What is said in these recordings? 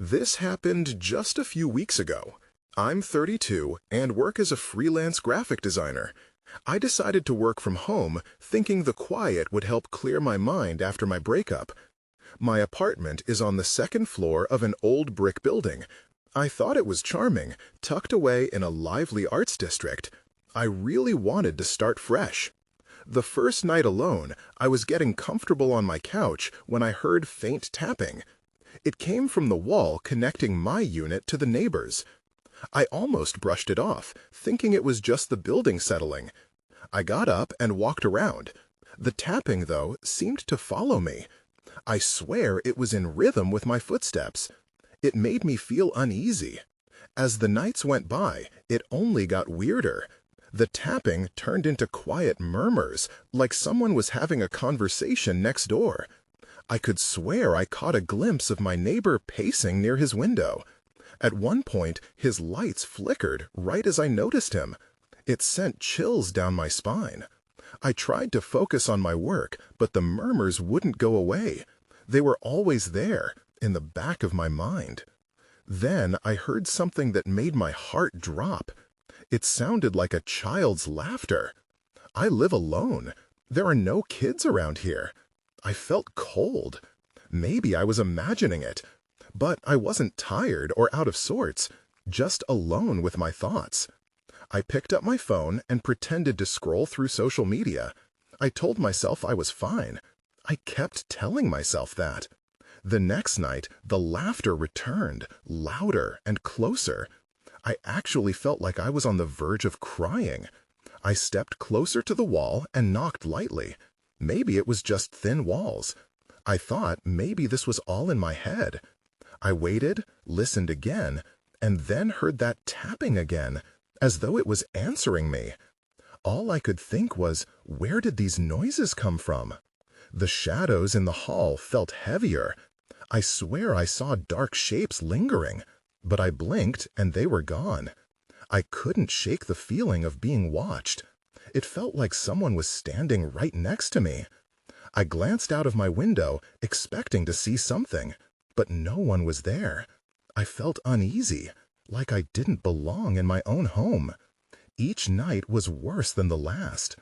This happened just a few weeks ago. I'm 32 and work as a freelance graphic designer. I decided to work from home, thinking the quiet would help clear my mind after my breakup. My apartment is on the second floor of an old brick building. I thought it was charming, tucked away in a lively arts district. I really wanted to start fresh. The first night alone, I was getting comfortable on my couch when I heard faint tapping. It came from the wall connecting my unit to the neighbor's. I almost brushed it off, thinking it was just the building settling. I got up and walked around. The tapping, though, seemed to follow me. I swear it was in rhythm with my footsteps. It made me feel uneasy. As the nights went by, it only got weirder. The tapping turned into quiet murmurs, like someone was having a conversation next door. I could swear I caught a glimpse of my neighbor pacing near his window. At one point, his lights flickered right as I noticed him. It sent chills down my spine. I tried to focus on my work, but the murmurs wouldn't go away. They were always there, in the back of my mind. Then I heard something that made my heart drop. It sounded like a child's laughter. I live alone. There are no kids around here. I felt cold. Maybe I was imagining it. But I wasn't tired or out of sorts, just alone with my thoughts. I picked up my phone and pretended to scroll through social media. I told myself I was fine. I kept telling myself that. The next night, the laughter returned, louder and closer. I actually felt like I was on the verge of crying. I stepped closer to the wall and knocked lightly. Maybe it was just thin walls. I thought maybe this was all in my head. I waited, listened again, and then heard that tapping again, as though it was answering me. All I could think was, where did these noises come from? The shadows in the hall felt heavier. I swear I saw dark shapes lingering, but I blinked and they were gone. I couldn't shake the feeling of being watched. It felt like someone was standing right next to me. I glanced out of my window, expecting to see something, but no one was there. I felt uneasy, like I didn't belong in my own home. Each night was worse than the last.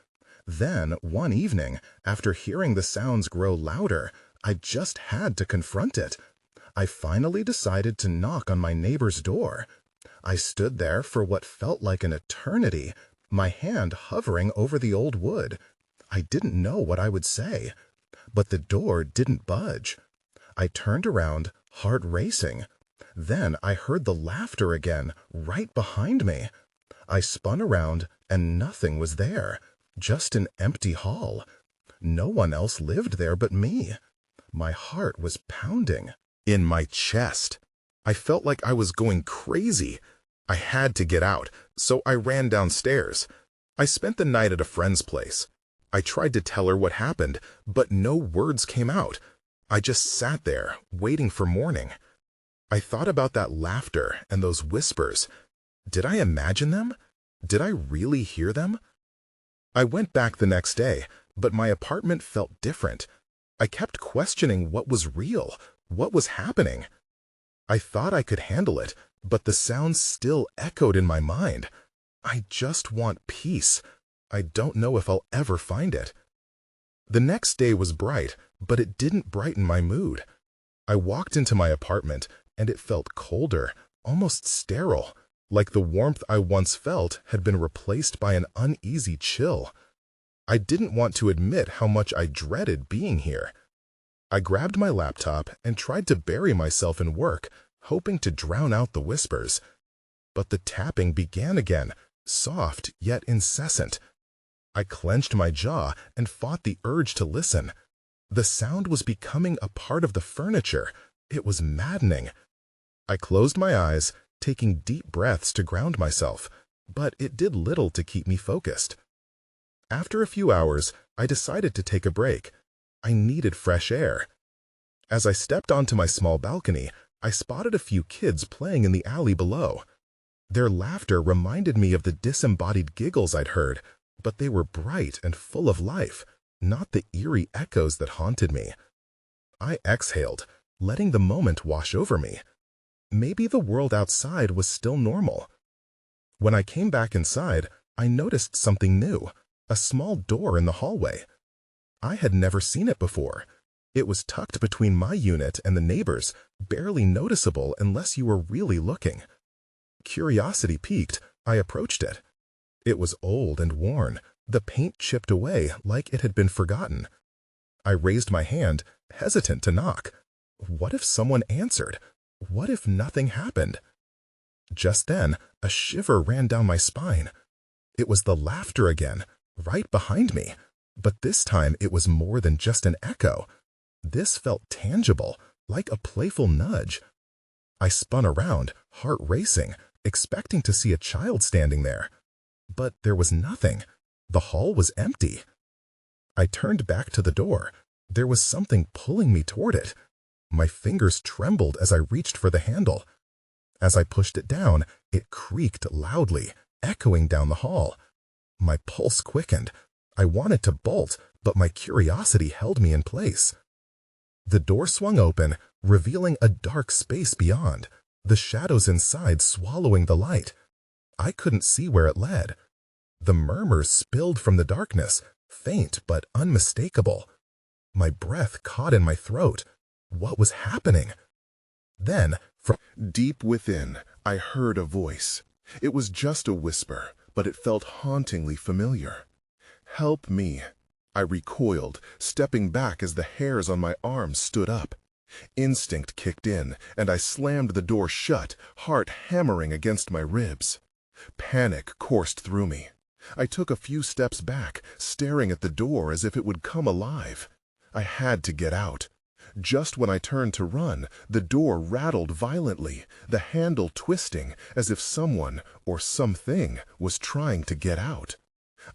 Then, one evening, after hearing the sounds grow louder, I just had to confront it. I finally decided to knock on my neighbor's door. I stood there for what felt like an eternity, my hand hovering over the old wood. I didn't know what I would say, but the door didn't budge. I turned around, heart racing. Then I heard the laughter again, right behind me. I spun around, and nothing was there, just an empty hall. No one else lived there but me. My heart was pounding in my chest. I felt like I was going crazy. I had to get out, so I ran downstairs. I spent the night at a friend's place. I tried to tell her what happened, but no words came out. I just sat there, waiting for morning. I thought about that laughter and those whispers. Did I imagine them? Did I really hear them? I went back the next day, but my apartment felt different. I kept questioning what was real, what was happening. I thought I could handle it, but the sounds still echoed in my mind. I just want peace. I don't know if I'll ever find it. The next day was bright, but it didn't brighten my mood. I walked into my apartment, and it felt colder, almost sterile, like the warmth I once felt had been replaced by an uneasy chill. I didn't want to admit how much I dreaded being here. I grabbed my laptop and tried to bury myself in work, hoping to drown out the whispers. But the tapping began again, soft yet incessant. I clenched my jaw and fought the urge to listen. The sound was becoming a part of the furniture. It was maddening. I closed my eyes, taking deep breaths to ground myself, but it did little to keep me focused. After a few hours, I decided to take a break. I needed fresh air. As I stepped onto my small balcony, I spotted a few kids playing in the alley below. Their laughter reminded me of the disembodied giggles I'd heard, but they were bright and full of life, not the eerie echoes that haunted me. I exhaled, letting the moment wash over me. Maybe the world outside was still normal. When I came back inside, I noticed something new, a small door in the hallway. I had never seen it before. It was tucked between my unit and the neighbors, barely noticeable unless you were really looking. Curiosity piqued, I approached it. It was old and worn, the paint chipped away like it had been forgotten. I raised my hand, hesitant to knock. What if someone answered? What if nothing happened? Just then, a shiver ran down my spine. It was the laughter again, right behind me. But this time it was more than just an echo. This felt tangible, like a playful nudge. I spun around, heart racing, expecting to see a child standing there. But there was nothing. The hall was empty. I turned back to the door. There was something pulling me toward it. My fingers trembled as I reached for the handle. As I pushed it down, it creaked loudly, echoing down the hall. My pulse quickened. I wanted to bolt, but my curiosity held me in place. The door swung open, revealing a dark space beyond, the shadows inside swallowing the light. I couldn't see where it led. The murmurs spilled from the darkness, faint but unmistakable. My breath caught in my throat. What was happening? Then, from deep within, I heard a voice. It was just a whisper, but it felt hauntingly familiar. "Help me." I recoiled, stepping back as the hairs on my arms stood up. Instinct kicked in, and I slammed the door shut, heart hammering against my ribs. Panic coursed through me. I took a few steps back, staring at the door as if it would come alive. I had to get out. Just when I turned to run, the door rattled violently, the handle twisting as if someone or something was trying to get out.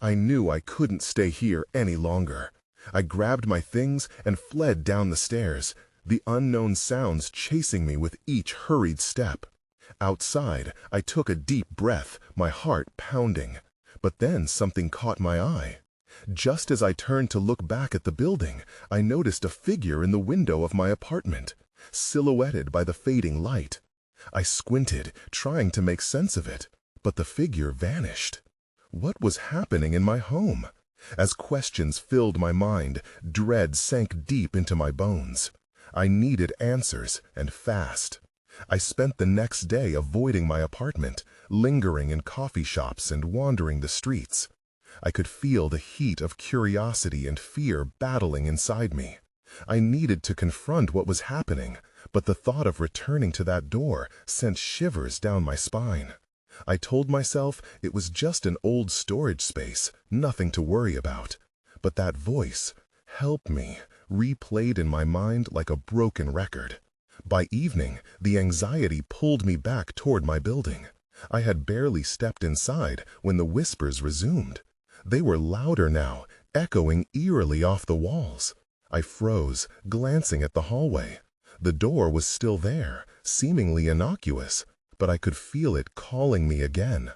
I knew I couldn't stay here any longer. I grabbed my things and fled down the stairs, the unknown sounds chasing me with each hurried step. Outside, I took a deep breath, my heart pounding. But then something caught my eye. Just as I turned to look back at the building, I noticed a figure in the window of my apartment, silhouetted by the fading light. I squinted, trying to make sense of it, but the figure vanished. What was happening in my home? As questions filled my mind, dread sank deep into my bones. I needed answers, and fast. I spent the next day avoiding my apartment, lingering in coffee shops and wandering the streets. I could feel the heat of curiosity and fear battling inside me. I needed to confront what was happening, but the thought of returning to that door sent shivers down my spine. I told myself it was just an old storage space, nothing to worry about. But that voice, "Help me," replayed in my mind like a broken record. By evening, the anxiety pulled me back toward my building. I had barely stepped inside when the whispers resumed. They were louder now, echoing eerily off the walls. I froze, glancing at the hallway. The door was still there, seemingly innocuous, but I could feel it calling me again.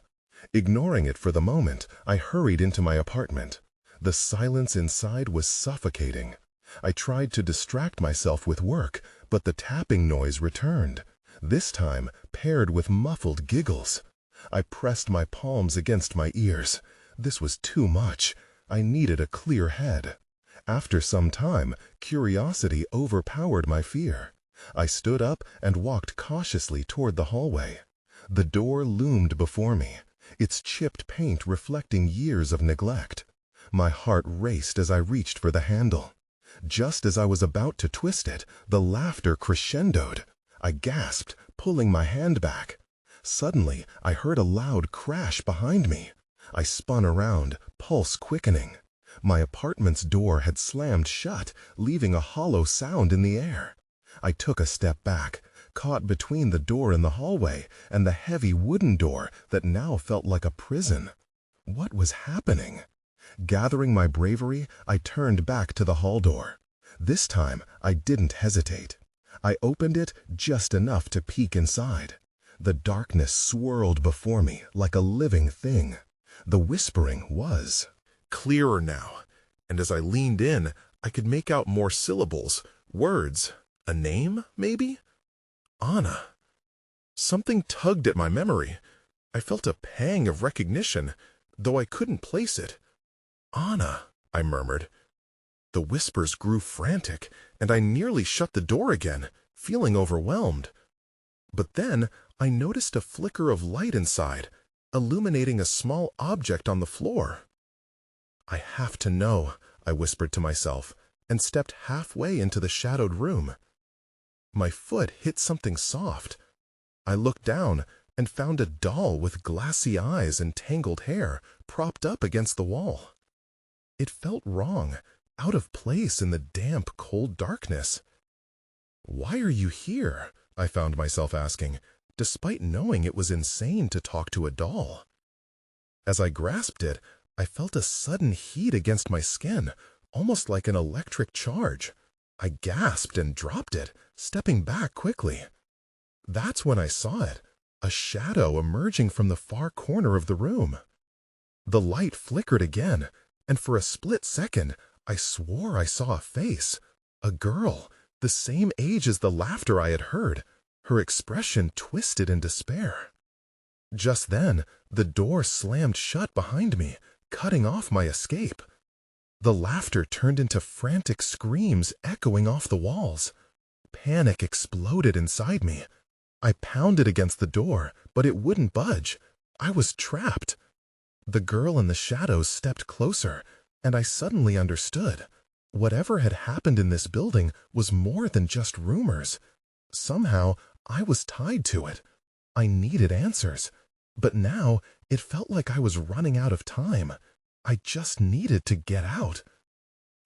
Ignoring it for the moment, I hurried into my apartment. The silence inside was suffocating. I tried to distract myself with work, but the tapping noise returned, this time paired with muffled giggles. I pressed my palms against my ears. This was too much. I needed a clear head. After some time, curiosity overpowered my fear. I stood up and walked cautiously toward the hallway. The door loomed before me, its chipped paint reflecting years of neglect. My heart raced as I reached for the handle. Just as I was about to twist it, the laughter crescendoed. I gasped, pulling my hand back. Suddenly, I heard a loud crash behind me. I spun around, pulse quickening. My apartment's door had slammed shut, leaving a hollow sound in the air. I took a step back, caught between the door in the hallway and the heavy wooden door that now felt like a prison. What was happening? Gathering my bravery, I turned back to the hall door. This time, I didn't hesitate. I opened it just enough to peek inside. The darkness swirled before me like a living thing. The whispering was clearer now, and as I leaned in, I could make out more syllables, words. A name, maybe? Anna. Something tugged at my memory. I felt a pang of recognition, though I couldn't place it. "Anna," I murmured. The whispers grew frantic, and I nearly shut the door again, feeling overwhelmed. But then I noticed a flicker of light inside, illuminating a small object on the floor. "I have to know," I whispered to myself, and stepped halfway into the shadowed room. My foot hit something soft. I looked down and found a doll with glassy eyes and tangled hair propped up against the wall. It felt wrong, out of place in the damp, cold darkness. "Why are you here?" I found myself asking, despite knowing it was insane to talk to a doll. As I grasped it, I felt a sudden heat against my skin, almost like an electric charge. I gasped and dropped it, stepping back quickly. That's when I saw it, a shadow emerging from the far corner of the room. The light flickered again, and for a split second, I swore I saw a face. A girl, the same age as the laughter I had heard, her expression twisted in despair. Just then, the door slammed shut behind me, cutting off my escape. The laughter turned into frantic screams echoing off the walls. Panic exploded inside me. I pounded against the door, but it wouldn't budge. I was trapped. The girl in the shadows stepped closer, and I suddenly understood. Whatever had happened in this building was more than just rumors. Somehow, I was tied to it. I needed answers. But now, it felt like I was running out of time. I just needed to get out.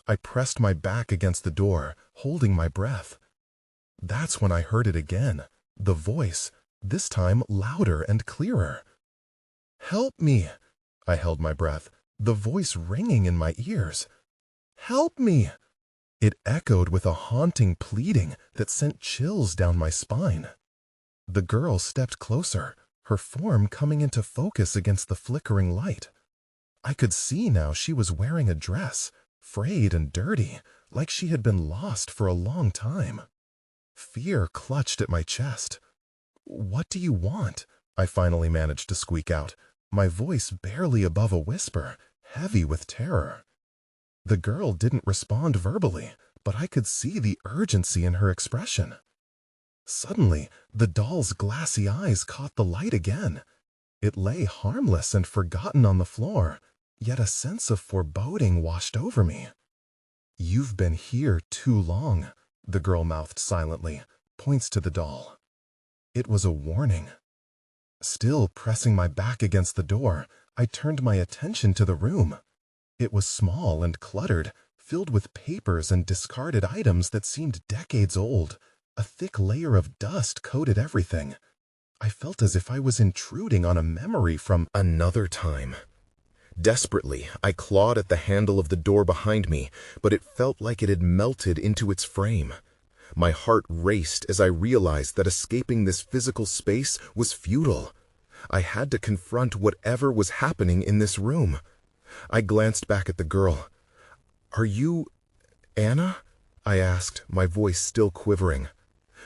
I pressed my back against the door, holding my breath. That's when I heard it again, the voice, this time louder and clearer. "Help me!" I held my breath, the voice ringing in my ears. "Help me!" It echoed with a haunting pleading that sent chills down my spine. The girl stepped closer, her form coming into focus against the flickering light. I could see now she was wearing a dress, frayed and dirty, like she had been lost for a long time. Fear clutched at my chest. "What do you want?" I finally managed to squeak out, my voice barely above a whisper, heavy with terror. The girl didn't respond verbally, but I could see the urgency in her expression. Suddenly, the doll's glassy eyes caught the light again. It lay harmless and forgotten on the floor, yet a sense of foreboding washed over me. "You've been here too long," the girl mouthed silently, points to the doll. It was a warning. Still pressing my back against the door, I turned my attention to the room. It was small and cluttered, filled with papers and discarded items that seemed decades old. A thick layer of dust coated everything. I felt as if I was intruding on a memory from another time. Desperately, I clawed at the handle of the door behind me, but it felt like it had melted into its frame. My heart raced as I realized that escaping this physical space was futile. I had to confront whatever was happening in this room. I glanced back at the girl. "Are you Anna?" I asked, my voice still quivering.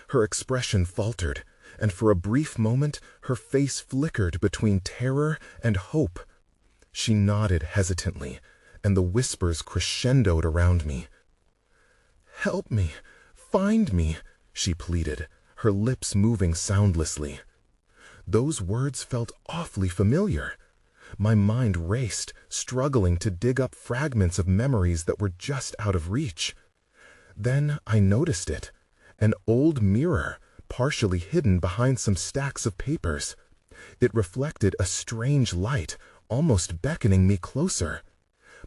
Her expression faltered, and for a brief moment her face flickered between terror and hope. She nodded hesitantly, and the whispers crescendoed around me. "Help me, find me," she pleaded, her lips moving soundlessly. Those words felt awfully familiar. My mind raced, struggling to dig up fragments of memories that were just out of reach. Then I noticed it, an old mirror, partially hidden behind some stacks of papers. It reflected a strange light, almost beckoning me closer.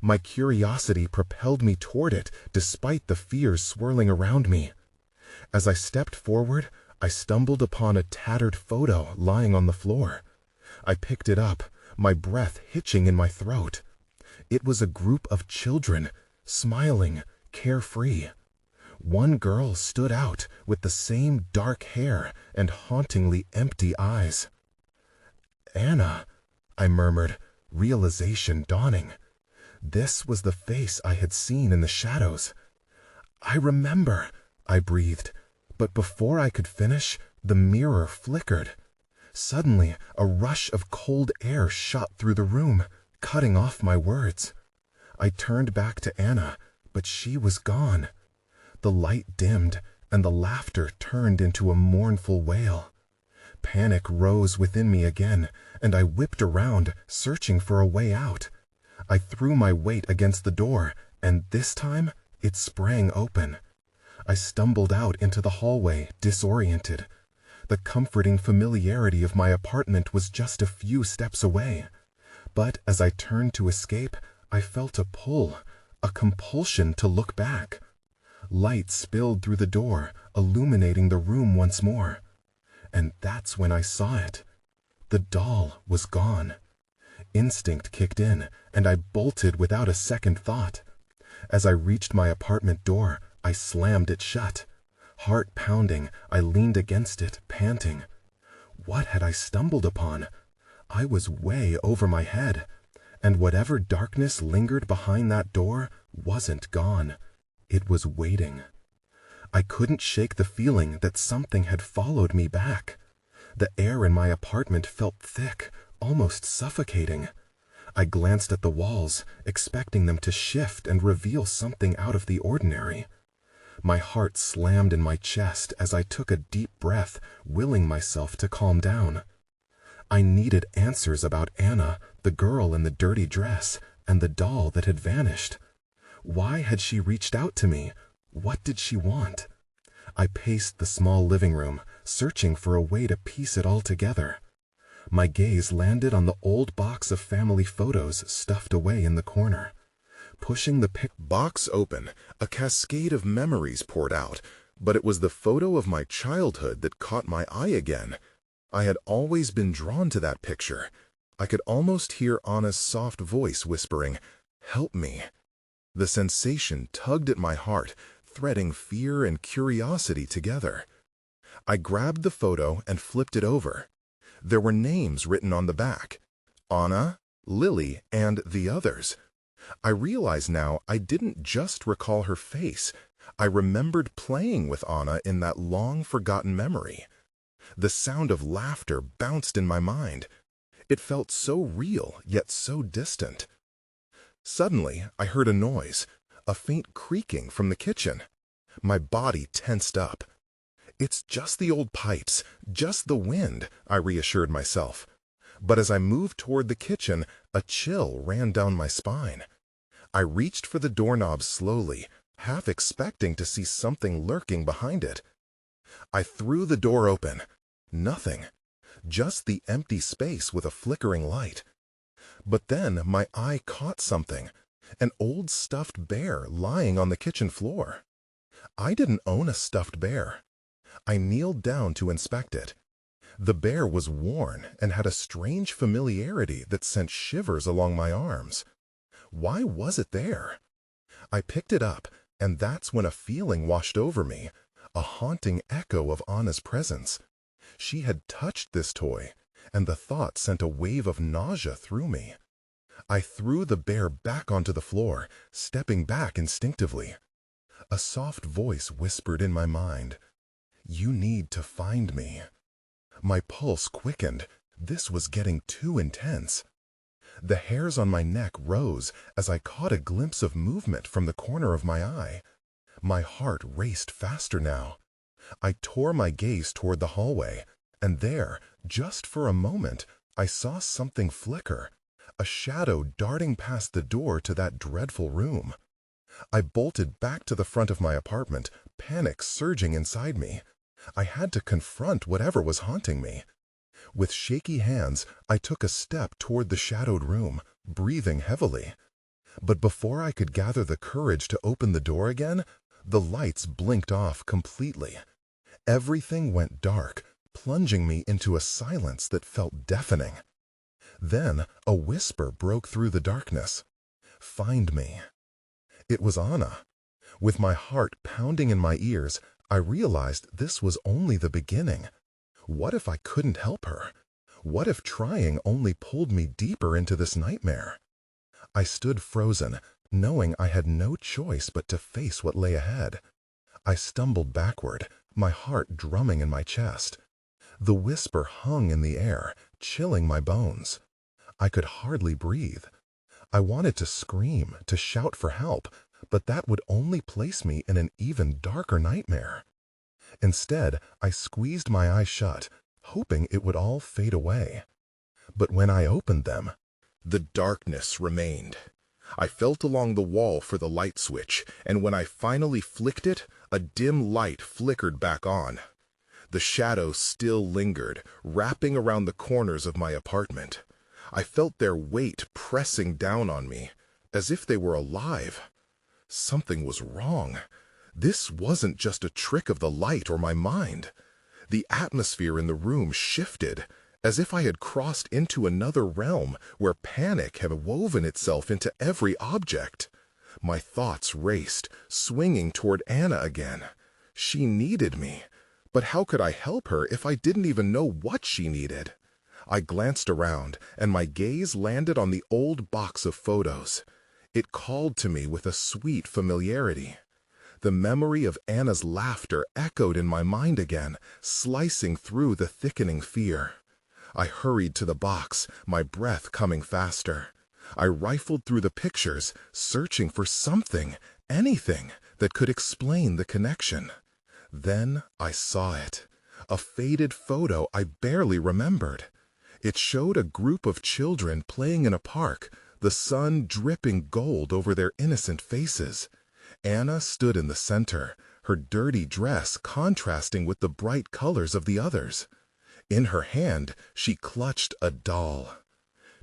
My curiosity propelled me toward it, despite the fears swirling around me. As I stepped forward, I stumbled upon a tattered photo lying on the floor. I picked it up, my breath hitching in my throat. It was a group of children, smiling, carefree. One girl stood out with the same dark hair and hauntingly empty eyes. "Anna," I murmured, realization dawning. This was the face I had seen in the shadows. "I remember," I breathed, but before I could finish, the mirror flickered. Suddenly, a rush of cold air shot through the room, cutting off my words. I turned back to Anna, but she was gone. The light dimmed, and the laughter turned into a mournful wail. Panic rose within me again, and I whipped around, searching for a way out. I threw my weight against the door, and this time, it sprang open. I stumbled out into the hallway, disoriented. The comforting familiarity of my apartment was just a few steps away. But as I turned to escape, I felt a pull, a compulsion to look back. Light spilled through the door, illuminating the room once more. And that's when I saw it. The doll was gone. Instinct kicked in, and I bolted without a second thought. As I reached my apartment door, I slammed it shut. Heart pounding, I leaned against it, panting. What had I stumbled upon? I was way over my head, and whatever darkness lingered behind that door wasn't gone. It was waiting. I couldn't shake the feeling that something had followed me back. The air in my apartment felt thick, almost suffocating. I glanced at the walls, expecting them to shift and reveal something out of the ordinary. My heart slammed in my chest as I took a deep breath, willing myself to calm down. I needed answers about Anna, the girl in the dirty dress, and the doll that had vanished. Why had she reached out to me? What did she want? I paced the small living room, searching for a way to piece it all together. My gaze landed on the old box of family photos stuffed away in the corner. Pushing the box open, a cascade of memories poured out, but it was the photo of my childhood that caught my eye again. I had always been drawn to that picture. I could almost hear Anna's soft voice whispering, "Help me." The sensation tugged at my heart, threading fear and curiosity together. I grabbed the photo and flipped it over. There were names written on the back: Anna, Lily, and the others. I realized now I didn't just recall her face. I remembered playing with Anna in that long-forgotten memory. The sound of laughter bounced in my mind. It felt so real, yet so distant. Suddenly, I heard a noise, a faint creaking from the kitchen. My body tensed up. "It's just the old pipes, just the wind," I reassured myself. But as I moved toward the kitchen, a chill ran down my spine. I reached for the doorknob slowly, half expecting to see something lurking behind it. I threw the door open. Nothing. Just the empty space with a flickering light. But then my eye caught something, an old stuffed bear lying on the kitchen floor. I didn't own a stuffed bear. I kneeled down to inspect it. The bear was worn and had a strange familiarity that sent shivers along my arms. Why was it there? I picked it up, and that's when a feeling washed over me, a haunting echo of Anna's presence. She had touched this toy, and the thought sent a wave of nausea through me. I threw the bear back onto the floor, stepping back instinctively. A soft voice whispered in my mind, "You need to find me." My pulse quickened. This was getting too intense. The hairs on my neck rose as I caught a glimpse of movement from the corner of my eye. My heart raced faster now. I tore my gaze toward the hallway, and there, just for a moment, I saw something flicker, a shadow darting past the door to that dreadful room. I bolted back to the front of my apartment, panic surging inside me. I had to confront whatever was haunting me. With shaky hands, I took a step toward the shadowed room, breathing heavily. But before I could gather the courage to open the door again, the lights blinked off completely. Everything went dark, plunging me into a silence that felt deafening. Then a whisper broke through the darkness. "Find me." It was Anna. With my heart pounding in my ears, I realized this was only the beginning. What if I couldn't help her? What if trying only pulled me deeper into this nightmare? I stood frozen, knowing I had no choice but to face what lay ahead. I stumbled backward, my heart drumming in my chest. The whisper hung in the air, chilling my bones. I could hardly breathe. I wanted to scream, to shout for help, but that would only place me in an even darker nightmare. Instead, I squeezed my eyes shut, hoping it would all fade away. But when I opened them, the darkness remained. I felt along the wall for the light switch, and when I finally flicked it, a dim light flickered back on. The shadows still lingered, wrapping around the corners of my apartment. I felt their weight pressing down on me, as if they were alive. Something was wrong. This wasn't just a trick of the light or my mind. The atmosphere in the room shifted, as if I had crossed into another realm where panic had woven itself into every object. My thoughts raced, swinging toward Anna again. She needed me, but how could I help her if I didn't even know what she needed? I glanced around, and my gaze landed on the old box of photos. It called to me with a sweet familiarity. The memory of Anna's laughter echoed in my mind again, slicing through the thickening fear. I hurried to the box, my breath coming faster. I rifled through the pictures, searching for something, anything, that could explain the connection. Then I saw it. A faded photo I barely remembered. It showed a group of children playing in a park, the sun dripping gold over their innocent faces. Anna stood in the center, her dirty dress contrasting with the bright colors of the others. In her hand, she clutched a doll.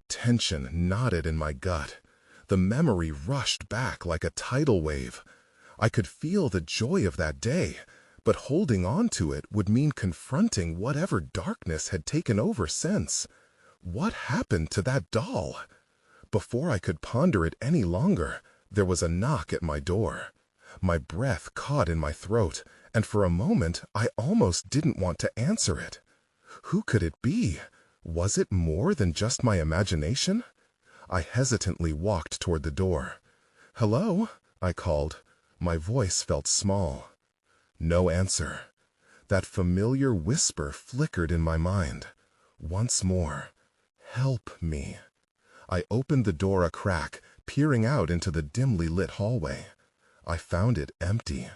Tension knotted in my gut. The memory rushed back like a tidal wave. I could feel the joy of that day, but holding on to it would mean confronting whatever darkness had taken over since. What happened to that doll? Before I could ponder it any longer, there was a knock at my door. My breath caught in my throat, and for a moment I almost didn't want to answer it. Who could it be? Was it more than just my imagination? I hesitantly walked toward the door. "Hello?" I called. My voice felt small. No answer. That familiar whisper flickered in my mind. Once more, "Help me." I opened the door a crack, peering out into the dimly lit hallway. I found it empty.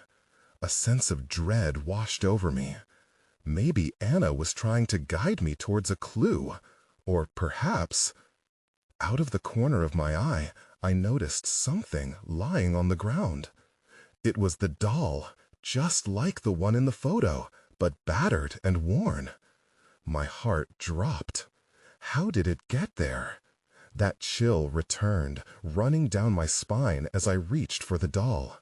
A sense of dread washed over me. Maybe Anna was trying to guide me towards a clue. Or perhaps... Out of the corner of my eye, I noticed something lying on the ground. It was the doll, just like the one in the photo, but battered and worn. My heart dropped. How did it get there? That chill returned, running down my spine as I reached for the doll.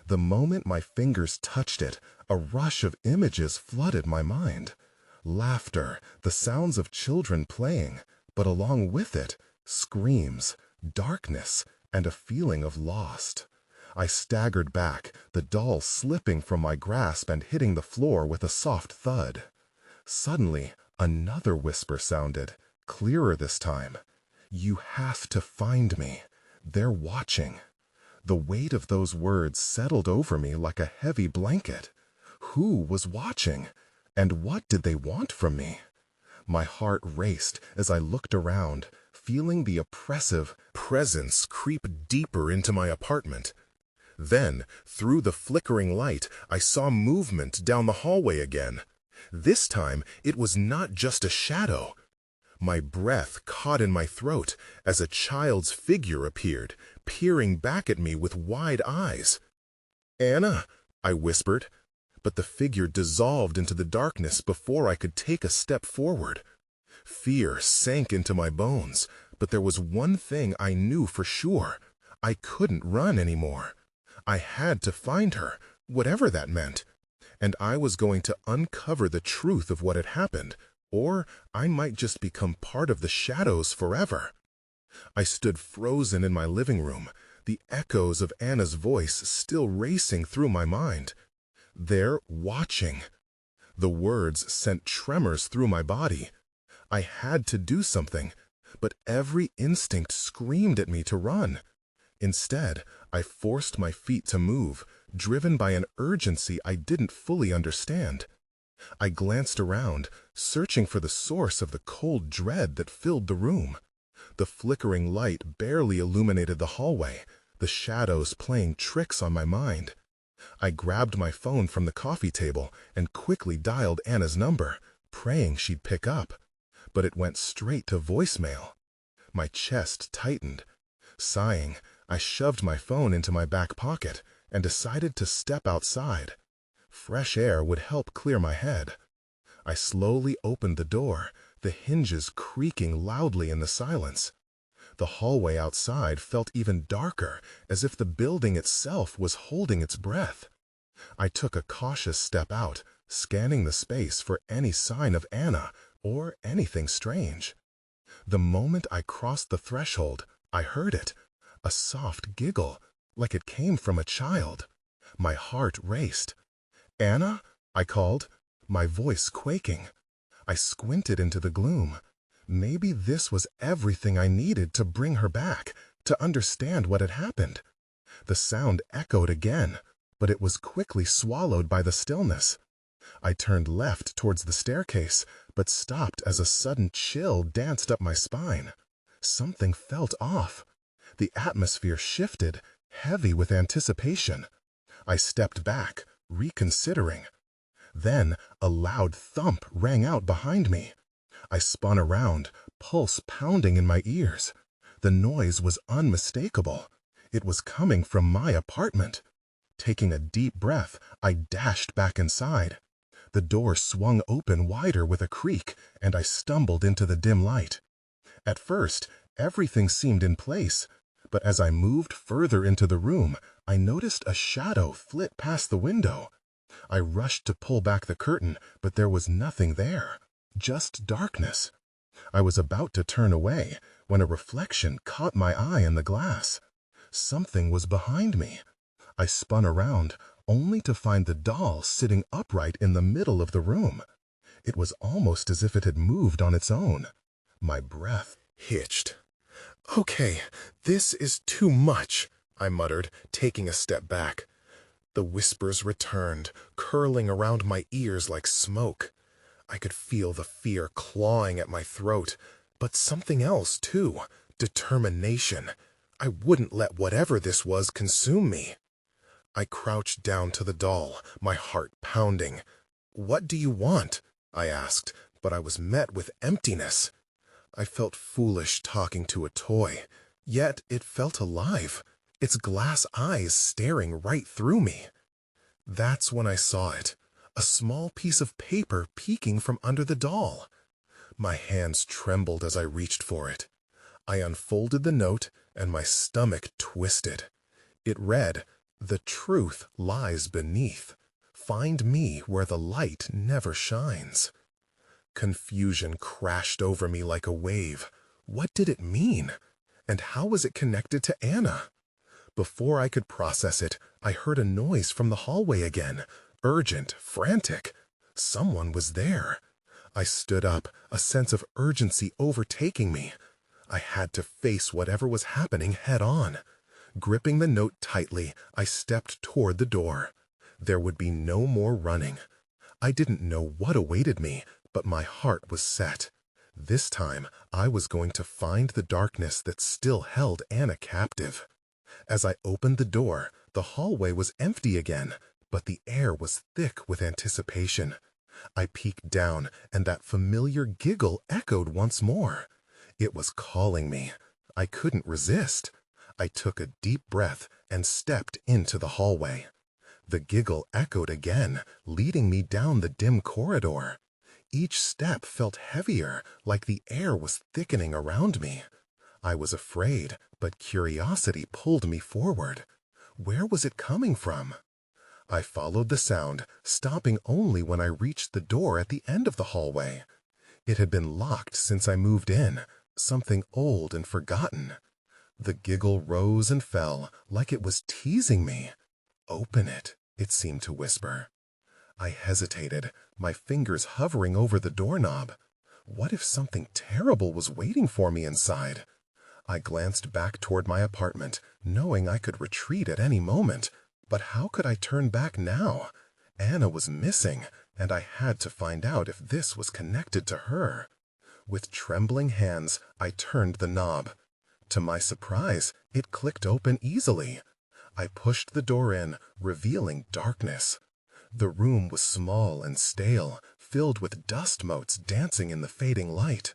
The moment my fingers touched it, a rush of images flooded my mind. Laughter, the sounds of children playing, but along with it, screams, darkness, and a feeling of lost. I staggered back, the doll slipping from my grasp and hitting the floor with a soft thud. Suddenly, another whisper sounded, clearer this time. "You have to find me. They're watching." The weight of those words settled over me like a heavy blanket. Who was watching? And what did they want from me? My heart raced as I looked around, feeling the oppressive presence creep deeper into my apartment. Then, through the flickering light, I saw movement down the hallway again. This time, it was not just a shadow. My breath caught in my throat as a child's figure appeared, peering back at me with wide eyes. "Anna," I whispered, but the figure dissolved into the darkness before I could take a step forward. Fear sank into my bones, but there was one thing I knew for sure. I couldn't run anymore. I had to find her, whatever that meant, and I was going to uncover the truth of what had happened, or I might just become part of the shadows forever. I stood frozen in my living room, the echoes of Anna's voice still racing through my mind. "They're watching." The words sent tremors through my body. I had to do something, but every instinct screamed at me to run. Instead, I forced my feet to move, driven by an urgency I didn't fully understand. I glanced around, searching for the source of the cold dread that filled the room. The flickering light barely illuminated the hallway, the shadows playing tricks on my mind. I grabbed my phone from the coffee table and quickly dialed Anna's number, praying she'd pick up. But it went straight to voicemail. My chest tightened. Sighing, I shoved my phone into my back pocket and decided to step outside. Fresh air would help clear my head. I slowly opened the door, the hinges creaking loudly in the silence. The hallway outside felt even darker, as if the building itself was holding its breath. I took a cautious step out, scanning the space for any sign of Anna or anything strange. The moment I crossed the threshold, I heard it, a soft giggle, like it came from a child. My heart raced. "Anna?" I called, my voice quaking. I squinted into the gloom. Maybe this was everything I needed to bring her back, to understand what had happened. The sound echoed again, but it was quickly swallowed by the stillness. I turned left towards the staircase, but stopped as a sudden chill danced up my spine. Something felt off. The atmosphere shifted, heavy with anticipation. I stepped back, reconsidering. Then a loud thump rang out behind me. I spun around, pulse pounding in my ears. The noise was unmistakable. It was coming from my apartment. Taking a deep breath, I dashed back inside. The door swung open wider with a creak, and I stumbled into the dim light. At first, everything seemed in place, but as I moved further into the room, I noticed a shadow flit past the window. I rushed to pull back the curtain, but there was nothing there, just darkness. I was about to turn away when a reflection caught my eye in the glass. Something was behind me. I spun around, only to find the doll sitting upright in the middle of the room. It was almost as if it had moved on its own. My breath hitched. "Okay, this is too much," I muttered, taking a step back. The whispers returned, curling around my ears like smoke. I could feel the fear clawing at my throat, but something else too, determination. I wouldn't let whatever this was consume me. I crouched down to the doll, my heart pounding. "What do you want?" I asked, but I was met with emptiness. I felt foolish talking to a toy, yet it felt alive, its glass eyes staring right through me. That's when I saw it, a small piece of paper peeking from under the doll. My hands trembled as I reached for it. I unfolded the note, and my stomach twisted. It read, "The truth lies beneath. Find me where the light never shines." Confusion crashed over me like a wave. What did it mean? And how was it connected to Anna? Before I could process it, I heard a noise from the hallway again, urgent, frantic. Someone was there. I stood up, a sense of urgency overtaking me. I had to face whatever was happening head on. Gripping the note tightly, I stepped toward the door. There would be no more running. I didn't know what awaited me, but my heart was set. This time, I was going to find the darkness that still held Anna captive. As I opened the door, the hallway was empty again, but the air was thick with anticipation. I peeked down, and that familiar giggle echoed once more. It was calling me. I couldn't resist. I took a deep breath and stepped into the hallway. The giggle echoed again, leading me down the dim corridor. Each step felt heavier, like the air was thickening around me. I was afraid, but curiosity pulled me forward. Where was it coming from? I followed the sound, stopping only when I reached the door at the end of the hallway. It had been locked since I moved in, something old and forgotten. The giggle rose and fell, like it was teasing me. "Open it," it seemed to whisper. I hesitated, my fingers hovering over the doorknob. What if something terrible was waiting for me inside? I glanced back toward my apartment, knowing I could retreat at any moment. But how could I turn back now? Anna was missing, and I had to find out if this was connected to her. With trembling hands, I turned the knob. To my surprise, it clicked open easily. I pushed the door in, revealing darkness. The room was small and stale, filled with dust motes dancing in the fading light.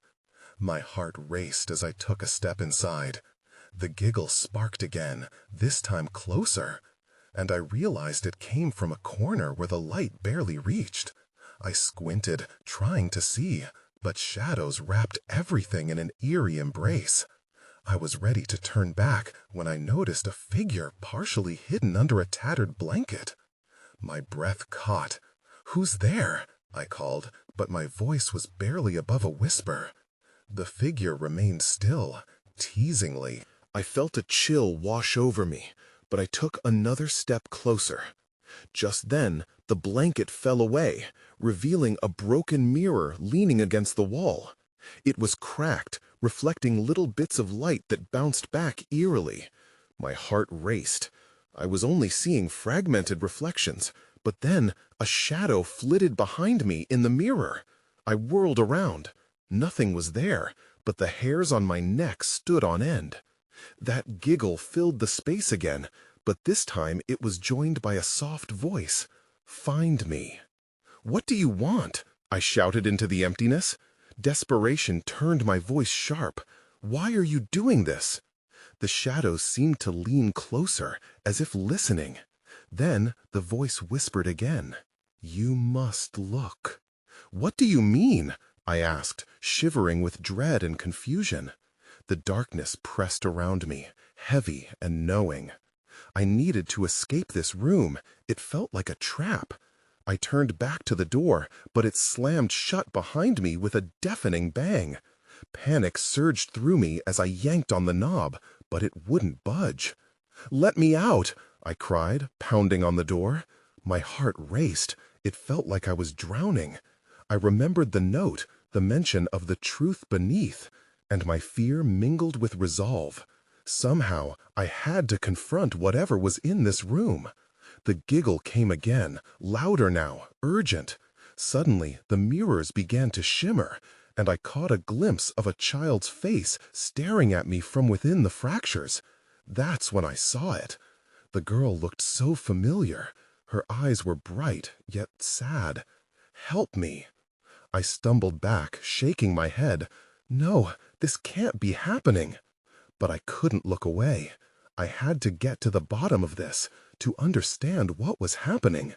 My heart raced as I took a step inside. The giggle sparked again, this time closer, and I realized it came from a corner where the light barely reached. I squinted, trying to see, but shadows wrapped everything in an eerie embrace. I was ready to turn back when I noticed a figure partially hidden under a tattered blanket. My breath caught. "Who's there?" I called, but my voice was barely above a whisper. The figure remained still, teasingly. I felt a chill wash over me, but I took another step closer. Just then, the blanket fell away, revealing a broken mirror leaning against the wall. It was cracked, reflecting little bits of light that bounced back eerily. My heart raced. I was only seeing fragmented reflections, but then a shadow flitted behind me in the mirror. I whirled around. Nothing was there, but the hairs on my neck stood on end. That giggle filled the space again, but this time it was joined by a soft voice. "Find me." "What do you want?" I shouted into the emptiness. Desperation turned my voice sharp. "Why are you doing this?" The shadows seemed to lean closer, as if listening. Then the voice whispered again. "You must look." "What do you mean?" I asked, shivering with dread and confusion. The darkness pressed around me, heavy and knowing. I needed to escape this room. It felt like a trap. I turned back to the door, but it slammed shut behind me with a deafening bang. Panic surged through me as I yanked on the knob, but it wouldn't budge. "Let me out!" I cried, pounding on the door. My heart raced. It felt like I was drowning. I remembered the note, the mention of the truth beneath, and my fear mingled with resolve. Somehow, I had to confront whatever was in this room. The giggle came again, louder now, urgent. Suddenly, the mirrors began to shimmer, and I caught a glimpse of a child's face staring at me from within the fractures. That's when I saw it. The girl looked so familiar. Her eyes were bright, yet sad. "Help me." I stumbled back, shaking my head. No, this can't be happening. But I couldn't look away. I had to get to the bottom of this, to understand what was happening.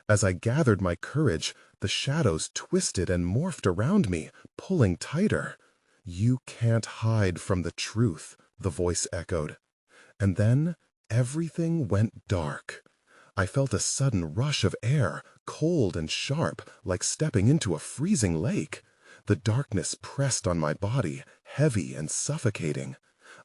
As I gathered my courage, the shadows twisted and morphed around me, pulling tighter. "You can't hide from the truth," the voice echoed. And then everything went dark. I felt a sudden rush of air, cold and sharp, like stepping into a freezing lake. The darkness pressed on my body, heavy and suffocating.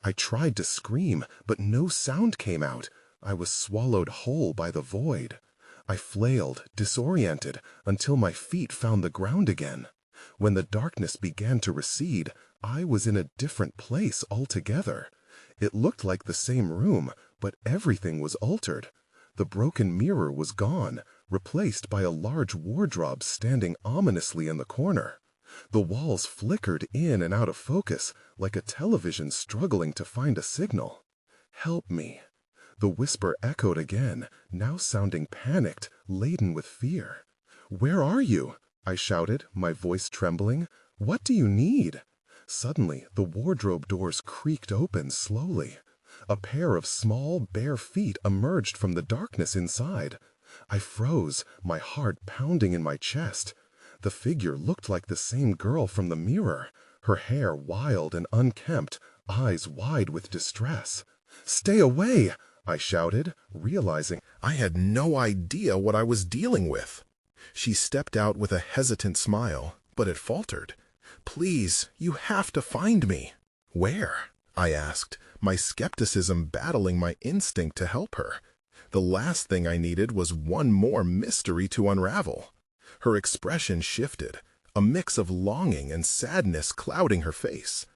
I tried to scream, but no sound came out. I was swallowed whole by the void. I flailed, disoriented, until my feet found the ground again. When the darkness began to recede, I was in a different place altogether. It looked like the same room, but everything was altered. The broken mirror was gone, replaced by a large wardrobe standing ominously in the corner. The walls flickered in and out of focus, like a television struggling to find a signal. "Help me." The whisper echoed again, now sounding panicked, laden with fear. "Where are you?" I shouted, my voice trembling. "What do you need?" Suddenly, the wardrobe doors creaked open slowly. A pair of small, bare feet emerged from the darkness inside. I froze, my heart pounding in my chest. The figure looked like the same girl from the mirror, her hair wild and unkempt, eyes wide with distress. "Stay away!" I shouted, realizing I had no idea what I was dealing with. She stepped out with a hesitant smile, but it faltered. "Please, you have to find me." "Where?" I asked, my skepticism battling my instinct to help her. The last thing I needed was one more mystery to unravel. Her expression shifted, a mix of longing and sadness clouding her face.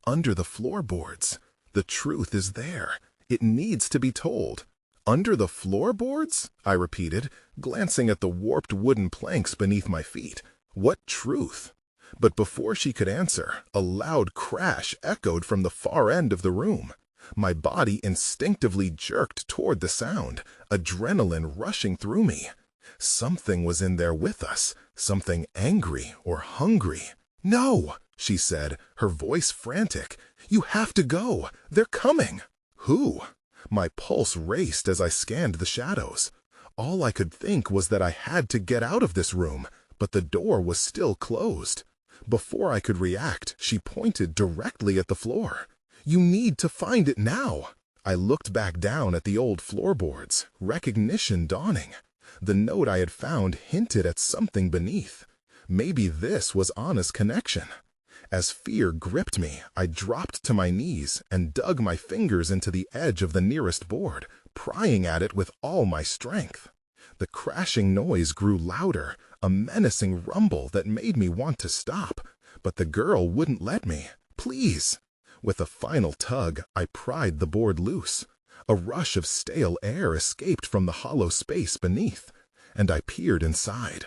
"Under the floorboards. The truth is there. It needs to be told." Under the floorboards? I repeated, glancing at the warped wooden planks beneath my feet. What truth? But before she could answer, a loud crash echoed from the far end of the room. My body instinctively jerked toward the sound, adrenaline rushing through me. Something was in there with us, something angry or hungry. "No," she said, her voice frantic. "You have to go. They're coming." Who? My pulse raced as I scanned the shadows. All I could think was that I had to get out of this room, but the door was still closed. Before I could react, she pointed directly at the floor. "You need to find it now." I looked back down at the old floorboards, recognition dawning. The note I had found hinted at something beneath. Maybe this was Anna's connection. As fear gripped me, I dropped to my knees and dug my fingers into the edge of the nearest board, prying at it with all my strength. The crashing noise grew louder, a menacing rumble that made me want to stop. But the girl wouldn't let me. "Please." With a final tug, I pried the board loose. A rush of stale air escaped from the hollow space beneath, and I peered inside.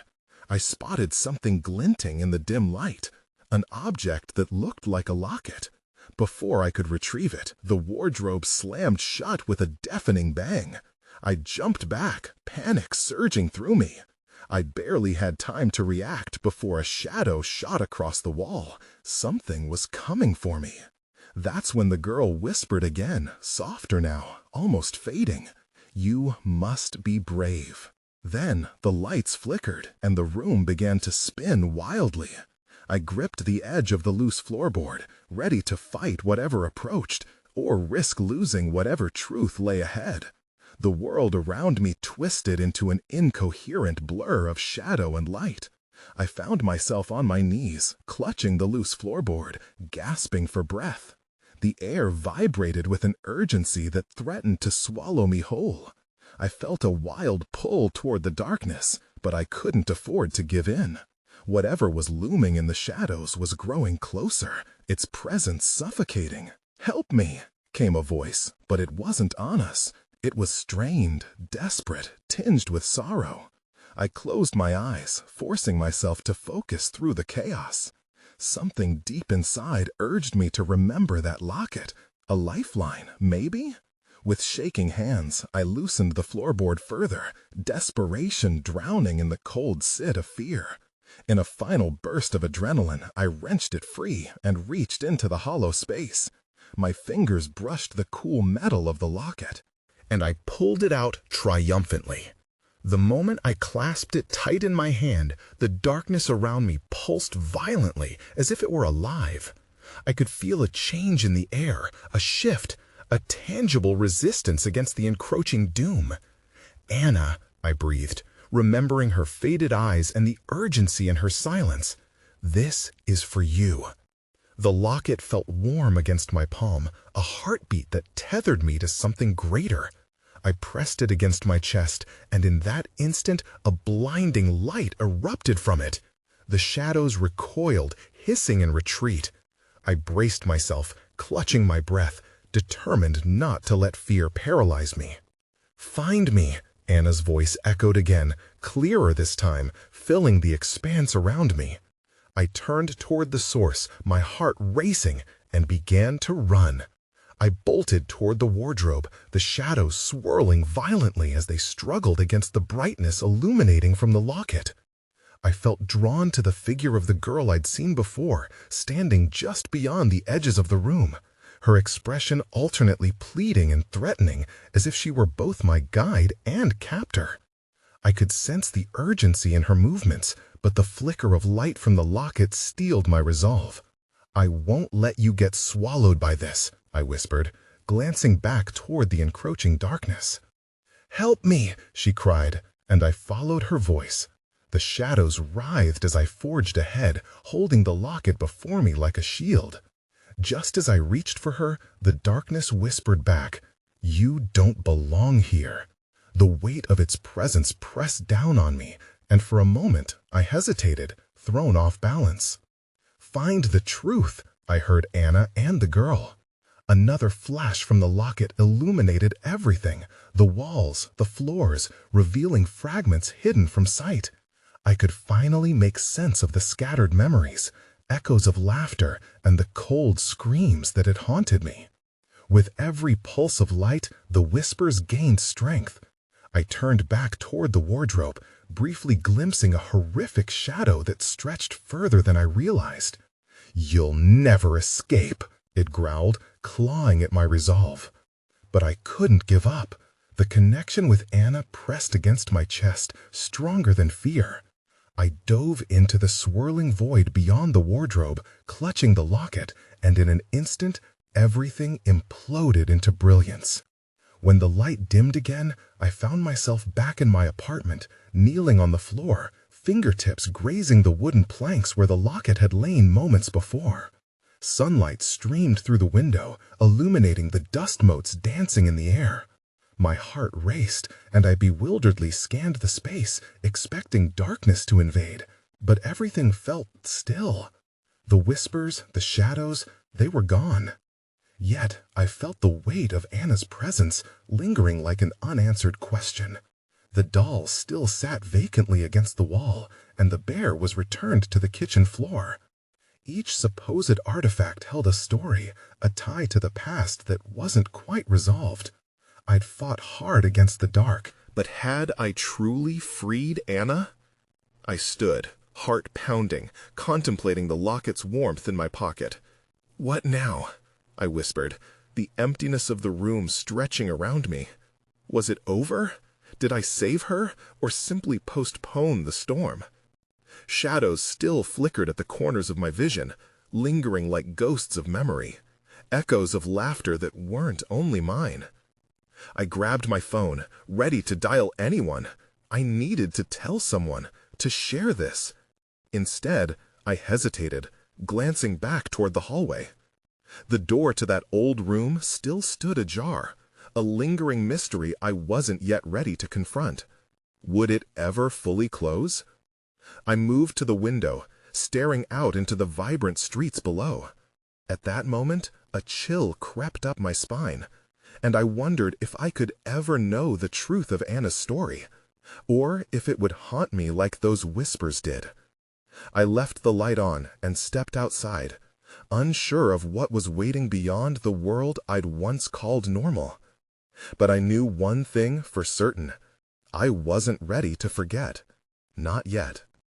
I spotted something glinting in the dim light, an object that looked like a locket. Before I could retrieve it, the wardrobe slammed shut with a deafening bang. I jumped back, panic surging through me. I barely had time to react before a shadow shot across the wall. Something was coming for me. That's when the girl whispered again, softer now, almost fading. "You must be brave." Then the lights flickered and the room began to spin wildly. I gripped the edge of the loose floorboard, ready to fight whatever approached, or risk losing whatever truth lay ahead. The world around me twisted into an incoherent blur of shadow and light. I found myself on my knees, clutching the loose floorboard, gasping for breath. The air vibrated with an urgency that threatened to swallow me whole. I felt a wild pull toward the darkness, but I couldn't afford to give in. Whatever was looming in the shadows was growing closer, its presence suffocating. "Help me," came a voice, but it wasn't Anna's. It was strained, desperate, tinged with sorrow. I closed my eyes, forcing myself to focus through the chaos. Something deep inside urged me to remember that locket. A lifeline, maybe? With shaking hands, I loosened the floorboard further, desperation drowning in the cold sit of fear. In a final burst of adrenaline, I wrenched it free and reached into the hollow space. My fingers brushed the cool metal of the locket, and I pulled it out triumphantly. The moment I clasped it tight in my hand, the darkness around me pulsed violently as if it were alive. I could feel a change in the air, a shift, a tangible resistance against the encroaching doom. "Anna," I breathed, remembering her faded eyes and the urgency in her silence. "This is for you." The locket felt warm against my palm, a heartbeat that tethered me to something greater. I pressed it against my chest, and in that instant, a blinding light erupted from it. The shadows recoiled, hissing in retreat. I braced myself, clutching my breath, determined not to let fear paralyze me. "Find me," Anna's voice echoed again, clearer this time, filling the expanse around me. I turned toward the source, my heart racing, and began to run. I bolted toward the wardrobe, the shadows swirling violently as they struggled against the brightness illuminating from the locket. I felt drawn to the figure of the girl I'd seen before, standing just beyond the edges of the room, her expression alternately pleading and threatening, as if she were both my guide and captor. I could sense the urgency in her movements, but the flicker of light from the locket steeled my resolve. "I won't let you get swallowed by this," I whispered, glancing back toward the encroaching darkness. "Help me," she cried, and I followed her voice. The shadows writhed as I forged ahead, holding the locket before me like a shield. Just as I reached for her, the darkness whispered back, "You don't belong here." The weight of its presence pressed down on me, and for a moment I hesitated, thrown off balance. "Find the truth," I heard Anna and the girl. Another flash from the locket illuminated everything, the walls, the floors, revealing fragments hidden from sight. I could finally make sense of the scattered memories, echoes of laughter, and the cold screams that had haunted me. With every pulse of light, the whispers gained strength. I turned back toward the wardrobe, briefly glimpsing a horrific shadow that stretched further than I realized. "You'll never escape," it growled, clawing at my resolve. But I couldn't give up. The connection with Anna pressed against my chest, stronger than fear. I dove into the swirling void beyond the wardrobe, clutching the locket, and in an instant, everything imploded into brilliance. When the light dimmed again, I found myself back in my apartment, kneeling on the floor, fingertips grazing the wooden planks where the locket had lain moments before. Sunlight streamed through the window, illuminating the dust motes dancing in the air. My heart raced, and I bewilderedly scanned the space, expecting darkness to invade. But everything felt still. The whispers, the shadows, they were gone. Yet I felt the weight of Anna's presence lingering like an unanswered question. The doll still sat vacantly against the wall, and the bear was returned to the kitchen floor. Each supposed artifact held a story, a tie to the past that wasn't quite resolved. I'd fought hard against the dark, but had I truly freed Anna? I stood, heart pounding, contemplating the locket's warmth in my pocket. "What now?" I whispered, the emptiness of the room stretching around me. Was it over? Did I save her, or simply postpone the storm? Shadows still flickered at the corners of my vision, lingering like ghosts of memory, echoes of laughter that weren't only mine. I grabbed my phone, ready to dial anyone. I needed to tell someone, to share this. Instead, I hesitated, glancing back toward the hallway. The door to that old room still stood ajar, a lingering mystery I wasn't yet ready to confront. Would it ever fully close? I moved to the window, staring out into the vibrant streets below. At that moment, a chill crept up my spine, and I wondered if I could ever know the truth of Anna's story, or if it would haunt me like those whispers did. I left the light on and stepped outside, unsure of what was waiting beyond the world I'd once called normal. But I knew one thing for certain. I wasn't ready to forget. Not yet.